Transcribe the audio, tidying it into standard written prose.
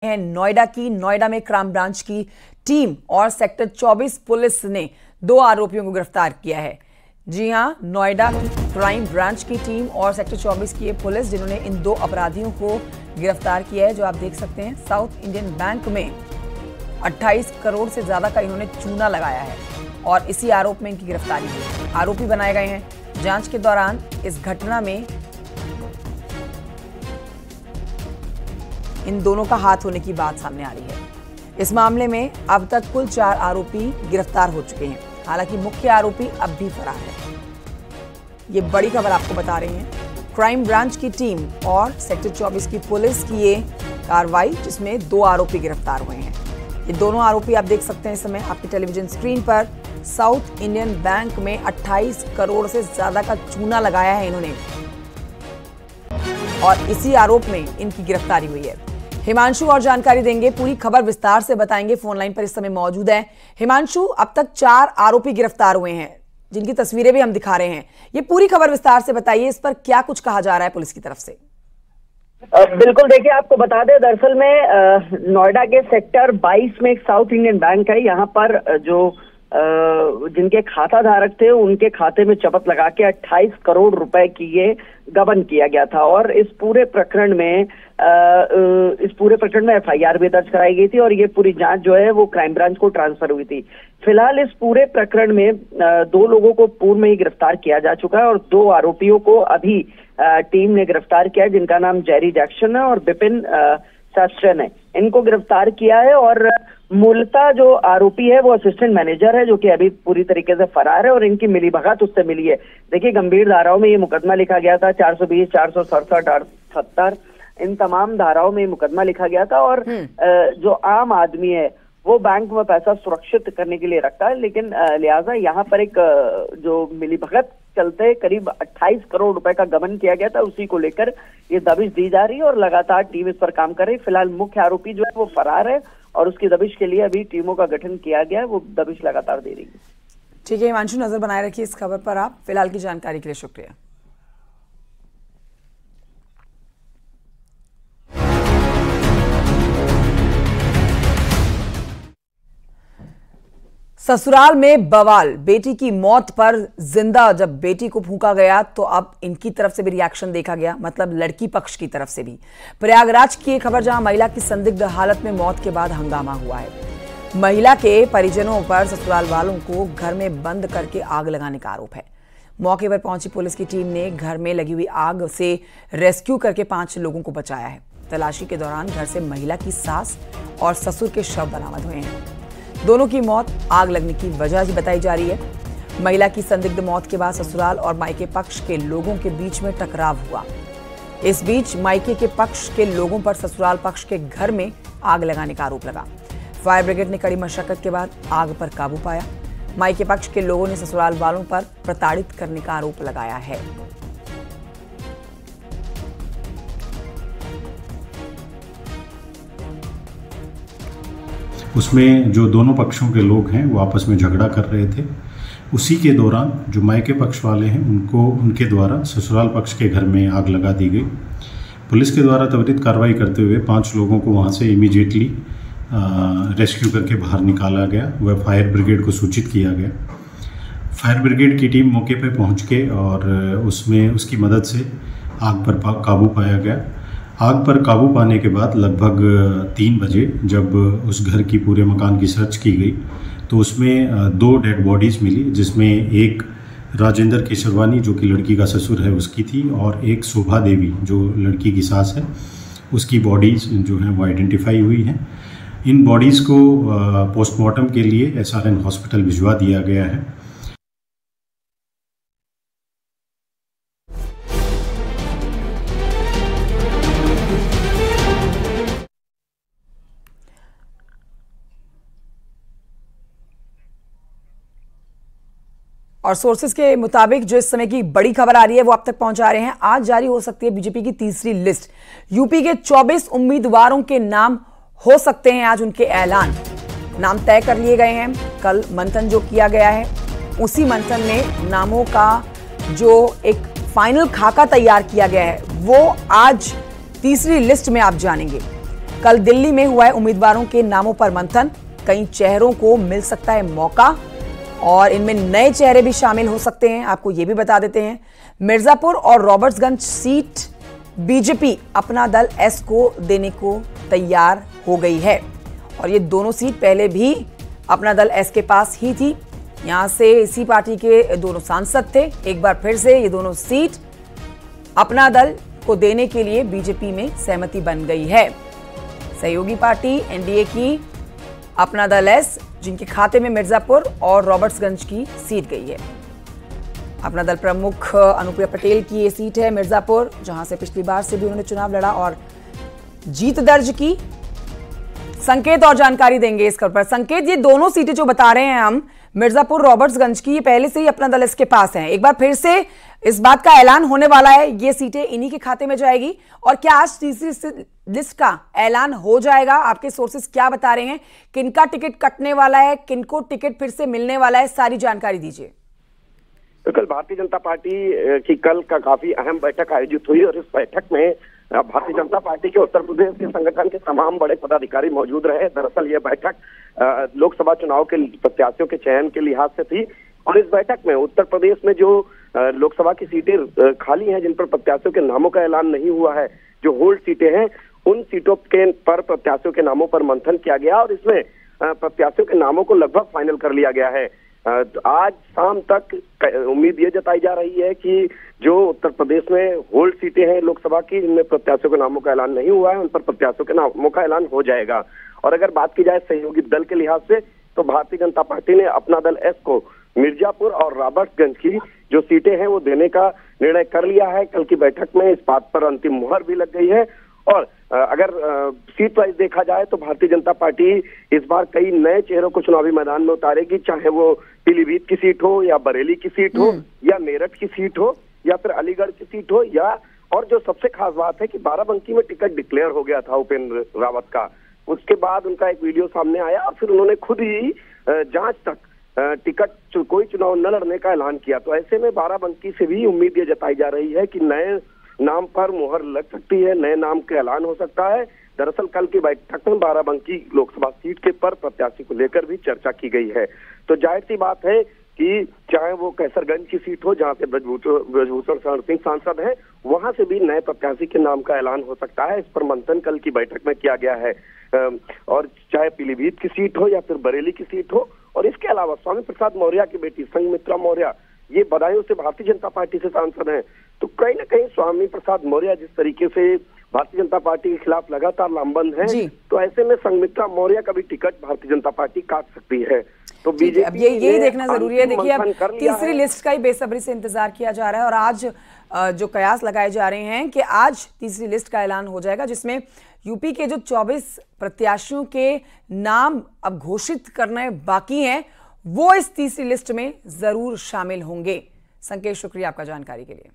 है नोएडा की। नोएडा में क्राइम ब्रांच की टीम और सेक्टर 24 पुलिस ने 2 आरोपियों को गिरफ्तार किया है। जी हां, नोएडा की क्राइम ब्रांच की टीम और सेक्टर 24 की पुलिस जिन्होंने इन 2 अपराधियों को गिरफ्तार किया है। जो आप देख सकते हैं, साउथ इंडियन बैंक में 28 करोड़ से ज्यादा का इन्होंने चूना लगाया है और इसी आरोप में इनकी गिरफ्तारी हुई। आरोपी बनाए गए हैं। जांच के दौरान इस घटना में इन दोनों का हाथ होने की बात सामने आ रही है। इस मामले में अब तक कुल 4 आरोपी गिरफ्तार हो चुके हैं। हालांकि मुख्य आरोपी अब भी फरार है। ये बड़ी खबर आपको बता रही है। क्राइम ब्रांच की टीम और सेक्टर 24 की पुलिस की ये कार्रवाई, जिसमें 2 आरोपी गिरफ्तार हुए हैं। ये दोनों आरोपी आप देख सकते हैं इस समय आपकी टेलीविजन स्क्रीन पर। साउथ इंडियन बैंक में 28 करोड़ से ज्यादा का चूना लगाया है इन्होंने और इसी आरोप में इनकी गिरफ्तारी हुई है। हिमांशु और जानकारी देंगे, पूरी खबर विस्तार से बताएंगे। फोन लाइन पर इस समय मौजूद है हिमांशु। अब तक 4 आरोपी गिरफ्तार हुए हैं, जिनकी तस्वीरें भी हम दिखा रहे हैं। ये पूरी खबर विस्तार से बताइए, इस पर क्या कुछ कहा जा रहा है पुलिस की तरफ से? बिल्कुल, देखिए आपको बता दें, दरअसल में नोएडा के सेक्टर 22 में एक साउथ इंडियन बैंक है। यहाँ पर जो जिनके खाता धारक थे उनके खाते में चपत लगा के 28 करोड़ रुपए की ये गबन किया गया था और इस पूरे प्रकरण में एफआईआर भी दर्ज कराई गई थी और ये पूरी जांच जो है वो क्राइम ब्रांच को ट्रांसफर हुई थी। फिलहाल इस पूरे प्रकरण में 2 लोगों को पूर्व में ही गिरफ्तार किया जा चुका है और 2 आरोपियों को अभी टीम ने गिरफ्तार किया है, जिनका नाम जेरी जैक्सन है और बिपिन शास्त्रन है। इनको गिरफ्तार किया है और मूलतः जो आरोपी है वो असिस्टेंट मैनेजर है, जो कि अभी पूरी तरीके से फरार है और इनकी मिलीभगत उससे मिली है। देखिए, गंभीर धाराओं में ये मुकदमा लिखा गया था, 420, 467, 470 इन तमाम धाराओं में मुकदमा लिखा गया था और जो आम आदमी है वो बैंक में पैसा सुरक्षित करने के लिए रखता है, लेकिन लिहाजा यहाँ पर एक जो मिलीभगत चलते करीब 28 करोड़ रुपए का गबन किया गया था, उसी को लेकर ये दबिश दी जा रही है और लगातार टीम इस पर काम कर रही है। फिलहाल मुख्य आरोपी जो है वो फरार है और उसकी दबिश के लिए अभी टीमों का गठन किया गया है, वो दबिश लगातार दे रही है। ठीक है हिमांशु, नजर बनाए रखिए इस खबर पर आप। फिलहाल की जानकारी के लिए शुक्रिया। ससुराल में बवाल, बेटी की मौत पर जिंदा जब बेटी को फूंका गया तो अब इनकी तरफ से भी रिएक्शन देखा गया, मतलब लड़की पक्ष की तरफ से भी। प्रयागराज की एक खबर, जहां महिला की संदिग्ध हालत में मौत के बाद हंगामा हुआ है। महिला के परिजनों पर ससुराल वालों को घर में बंद करके आग लगाने का आरोप है। मौके पर पहुंची पुलिस की टीम ने घर में लगी हुई आग से रेस्क्यू करके 5 लोगों को बचाया है। तलाशी के दौरान घर से महिला की सास और ससुर के शव बरामद हुए हैं। दोनों की मौत आग लगने की वजह ही बताई जा रही है। महिला की संदिग्ध मौत के बाद ससुराल और मायके पक्ष के लोगों के बीच में टकराव हुआ। इस बीच मायके के पक्ष के लोगों पर ससुराल पक्ष के घर में आग लगाने का आरोप लगा। फायर ब्रिगेड ने कड़ी मशक्कत के बाद आग पर काबू पाया। मायके पक्ष के लोगों ने ससुराल वालों पर प्रताड़ित करने का आरोप लगाया है। उसमें जो दोनों पक्षों के लोग हैं वो आपस में झगड़ा कर रहे थे। उसी के दौरान जो मायके पक्ष वाले हैं उनके द्वारा ससुराल पक्ष के घर में आग लगा दी गई। पुलिस के द्वारा त्वरित कार्रवाई करते हुए 5 लोगों को वहां से इमीडिएटली रेस्क्यू करके बाहर निकाला गया। वह फायर ब्रिगेड को सूचित किया गया। फायर ब्रिगेड की टीम मौके पर पहुँच के और उसकी मदद से आग पर काबू पाया गया। आग पर काबू पाने के बाद लगभग 3 बजे जब उस घर की पूरे मकान की सर्च की गई तो उसमें 2 डेड बॉडीज़ मिली, जिसमें एक राजेंद्र केशरवानी जो कि लड़की का ससुर है उसकी थी और एक शोभा देवी जो लड़की की सास है उसकी बॉडीज़ जो हैं वो आइडेंटिफाई हुई हैं। इन बॉडीज़ को पोस्टमार्टम के लिए SRN हॉस्पिटल भिजवा दिया गया है। और सोर्सेज के मुताबिक जो इस समय की बड़ी खबर आ रही है वो आप तक पहुंचा रहे हैं। आज जारी हो सकती है बीजेपी की तीसरी लिस्ट। यूपी के 24 उम्मीदवारों के नाम हो सकते हैं आज उनके ऐलान। नाम तय कर लिए गए हैं। कल मंथन जो किया गया है उसी मंथन में नामों का जो एक फाइनल खाका तैयार किया गया है वो आज तीसरी लिस्ट में आप जानेंगे। कल दिल्ली में हुआ है उम्मीदवारों के नामों पर मंथन। कई चेहरों को मिल सकता है मौका और इनमें नए चेहरे भी शामिल हो सकते हैं। आपको यह भी बता देते हैं, मिर्जापुर और रॉबर्ट्सगंज सीट बीजेपी अपना दल एस को देने को तैयार हो गई है और ये दोनों सीट पहले भी अपना दल एस के पास ही थी। यहां से इसी पार्टी के दोनों सांसद थे। एक बार फिर से ये दोनों सीट अपना दल को देने के लिए बीजेपी में सहमति बन गई है। सहयोगी पार्टी एनडीए की अपना दल एस, जिनके खाते में मिर्जापुर और रॉबर्ट्सगंज की सीट गई है। अपना दल प्रमुख अनुप्रिया पटेल की ये सीट है मिर्जापुर, जहां से पिछली बार से भी उन्होंने चुनाव लड़ा और जीत दर्ज की। संकेत और जानकारी देंगे इस खबर पर। संकेत, ये दोनों सीटें जो बता रहे हैं हम, मिर्जापुर रॉबर्ट्सगंज की, ये पहले से ही अपना दल इसके पास है। एक बार फिर से इस बात का ऐलान होने वाला है, ये सीटें इन्हीं के खाते में जाएगी। और क्या आज तीसरी लिस्ट का ऐलान हो जाएगा? आपके सोर्सेस क्या बता रहे हैं? किनका टिकट कटने वाला है, किनको टिकट फिर से मिलने वाला है, सारी जानकारी दीजिए। तो कल भारतीय जनता पार्टी की कल का काफी अहम बैठक आयोजित हुई और इस बैठक में भारतीय जनता पार्टी के उत्तर प्रदेश के संगठन के तमाम बड़े पदाधिकारी मौजूद रहे। दरअसल ये बैठक लोकसभा चुनाव के प्रत्याशियों के चयन के लिहाज से थी और इस बैठक में उत्तर प्रदेश में जो लोकसभा की सीटें खाली हैं, जिन पर प्रत्याशियों के नामों का ऐलान नहीं हुआ है, जो होल्ड सीटें हैं, उन सीटों के पर प्रत्याशियों के नामों पर मंथन किया गया और इसमें प्रत्याशियों के नामों को लगभग फाइनल कर लिया गया है। आज शाम तक उम्मीद ये जताई जा रही है कि जो उत्तर प्रदेश में होल्ड सीटें हैं लोकसभा की, जिनमें प्रत्याशियों के नामों का ऐलान नहीं हुआ है, उन पर प्रत्याशियों के नामों का ऐलान हो जाएगा। और अगर बात की जाए सहयोगी दल के लिहाज से, तो भारतीय जनता पार्टी ने अपना दल एस को मिर्जापुर और रॉबर्ट्सगंज की जो सीटें हैं वो देने का निर्णय कर लिया है। कल की बैठक में इस बात पर अंतिम मुहर भी लग गई है और अगर सीट वाइज देखा जाए तो भारतीय जनता पार्टी इस बार कई नए चेहरों को चुनावी मैदान में उतारेगी, चाहे वो पीलीभीत की सीट हो या बरेली की सीट हो या मेरठ की सीट हो या फिर अलीगढ़ की सीट हो, या और जो सबसे खास बात है कि बाराबंकी में टिकट डिक्लेयर हो गया था उपेंद्र रावत का। उसके बाद उनका एक वीडियो सामने आया और फिर उन्होंने खुद ही जांच तक टिकट कोई चुनाव न लड़ने का ऐलान किया। तो ऐसे में बाराबंकी से भी उम्मीद ये जताई जा रही है कि नए नाम पर मुहर लग सकती है, नए नाम का ऐलान हो सकता है। दरअसल कल की बैठक में बाराबंकी लोकसभा सीट के पर प्रत्याशी को लेकर भी चर्चा की गई है। तो जाहिर सी बात है कि चाहे वो कैसरगंज की सीट हो, जहां से ब्रजभूषण शरण सिंह सांसद हैं, वहां से भी नए प्रत्याशी के नाम का ऐलान हो सकता है। इस पर मंथन कल की बैठक में किया गया है। और चाहे पीलीभीत की सीट हो या फिर बरेली की सीट हो, और इसके अलावा स्वामी प्रसाद मौर्य की बेटी संघमित्रा मौर्य, ये बदायूं से भारतीय जनता पार्टी से सांसद हैं। तो कहीं ना कहीं स्वामी प्रसाद मौर्य जिस तरीके से भारतीय जनता पार्टी के खिलाफ लगातार लामबंद है, तो ऐसे में संघमित्रा मौर्य का भी टिकट भारतीय जनता पार्टी काट सकती है। तो बीजेपी अब यही देखना जरूरी है। देखिए, अब तीसरी लिस्ट का ही बेसब्री से इंतजार किया जा रहा है और आज जो कयास लगाए जा रहे हैं कि आज तीसरी लिस्ट का ऐलान हो जाएगा, जिसमें यूपी के जो 24 प्रत्याशियों के नाम अब घोषित करने बाकी हैं, वो इस तीसरी लिस्ट में जरूर शामिल होंगे। संकेत, शुक्रिया आपका जानकारी के लिए।